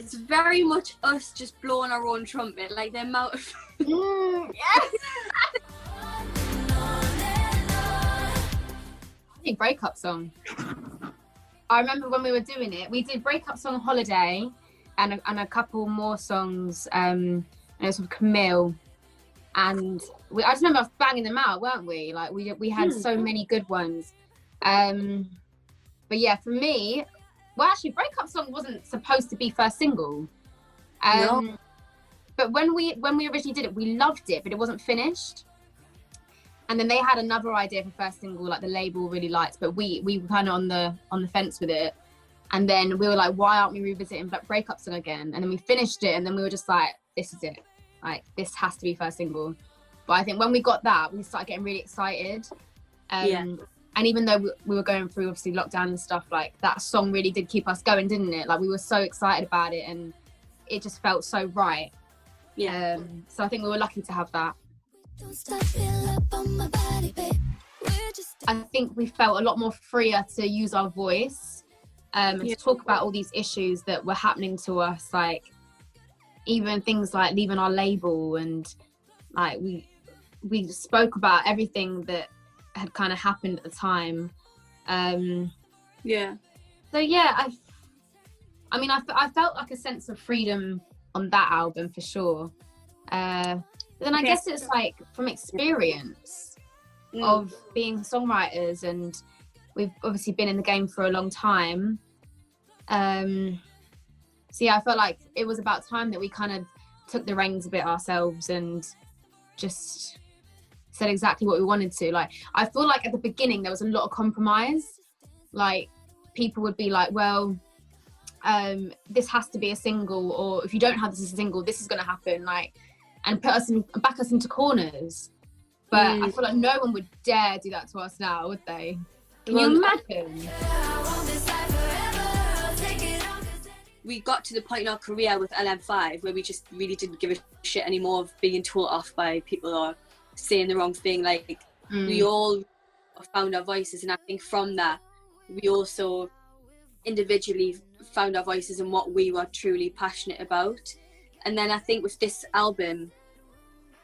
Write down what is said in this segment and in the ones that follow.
it's very much us just blowing our own trumpet, like the amount of Yes. I think breakup song. I remember when we were doing it, we did breakup song Holiday and a couple more songs, and it was with Camille. And I just remember us banging them out, weren't we? Like we had so many good ones. But yeah, for me, well, actually, breakup song wasn't supposed to be first single. No. But when we originally did it, we loved it, but it wasn't finished. And then they had another idea for first single, like the label really liked, but we were kind of on the fence with it. And then we were like, why aren't we revisiting breakup song again? And then we finished it, and then we were just like, this is it. Like, this has to be first single. But I think when we got that, we started getting really excited. And even though we were going through, obviously, lockdown and stuff, like, that song really did keep us going, didn't it? Like, we were so excited about it, and it just felt so right. Yeah. So I think we were lucky to have that. I think we felt a lot more freer to use our voice and to talk about all these issues that were happening to us, like even things like leaving our label, and like we spoke about everything that had kind of happened at the time. So yeah, I mean I felt like a sense of freedom on that album for sure. But then I guess it's like from experience of being songwriters, and we've obviously been in the game for a long time. So yeah, I felt like it was about time that we kind of took the reins a bit ourselves and just said exactly what we wanted to. Like, I feel like at the beginning there was a lot of compromise. Like, people would be like, well, this has to be a single, or if you don't have this as a single, this is going to happen. Like, and back us into corners. But I feel like no one would dare do that to us now, would they? Can you imagine? We got to the point in our career with LM5 where we just really didn't give a shit anymore of being told off by people or saying the wrong thing. Like, we all found our voices, and I think from that, we also individually found our voices and what we were truly passionate about. And then I think with this album,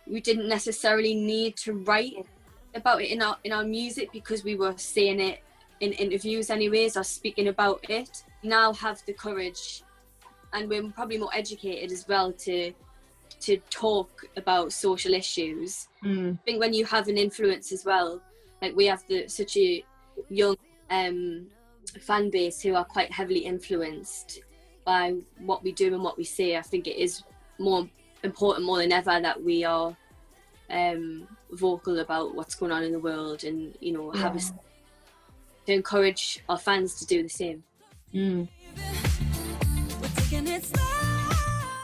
we didn't necessarily need to write about it in our music, because we were saying it in interviews anyways, or speaking about it. We now have the courage, and we're probably more educated as well to talk about social issues. I think when you have an influence as well, like we have such a young fan base who are quite heavily influenced by what we do and what we say, I think it is more important more than ever that we are vocal about what's going on in the world, and have to encourage our fans to do the same.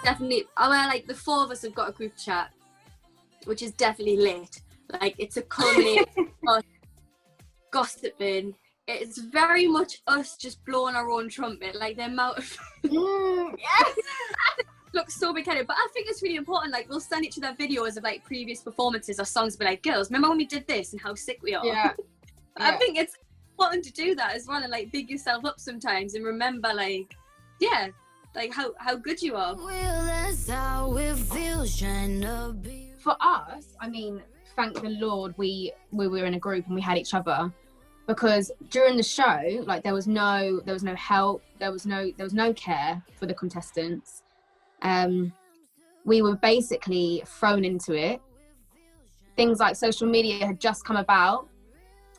Definitely, like the four of us have got a group chat, which is definitely lit. Like, it's a culmination of gossiping. It's very much us just blowing our own trumpet, like the amount of yes. Looks so big-headed, but I think it's really important. Like, we'll send each other videos of like previous performances or songs, be like, girls, remember when we did this and how sick we are? I think it's important to do that as well, and like big yourself up sometimes and remember how good you are. For us, I mean, thank the Lord we were in a group and we had each other, because during the show, like, there was no help, there was no care for the contestants. We were basically thrown into it. Things like social media had just come about.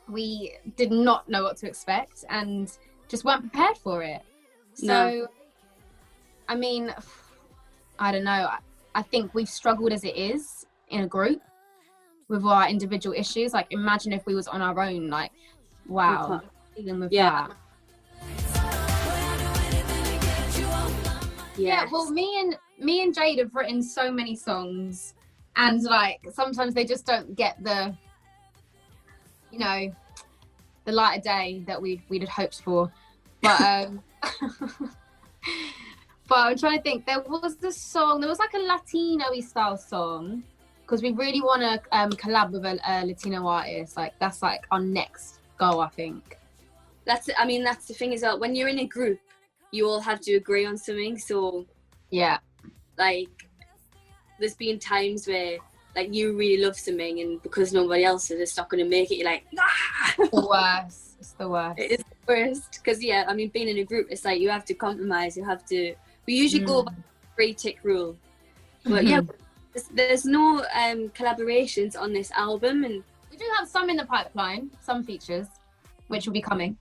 We did not know what to expect and just weren't prepared for it. So, I mean, I don't know. I think we've struggled as it is in a group with our individual issues. Like, imagine if we was on our own, like, wow, dealing with that. Yeah, well, me and Jade have written so many songs, and like sometimes they just don't get the light of day that we'd had hoped for. But but I'm trying to think. There was like a Latino-y style song, because we really want to collab with a Latino artist. Like, that's like our next goal, I think. That's the thing is that when you're in a group, you all have to agree on something. So Yeah. Like, there's been times where, like, you really love something and because nobody else is, it's not going to make it, you're like, ah! The worst. It's the worst. It is the worst. Because, yeah, I mean, being in a group, it's like you have to compromise. You have to... We usually go by the 3-tick rule. But, yeah, there's no collaborations on this album. And we do have some in the pipeline, some features, which will be coming.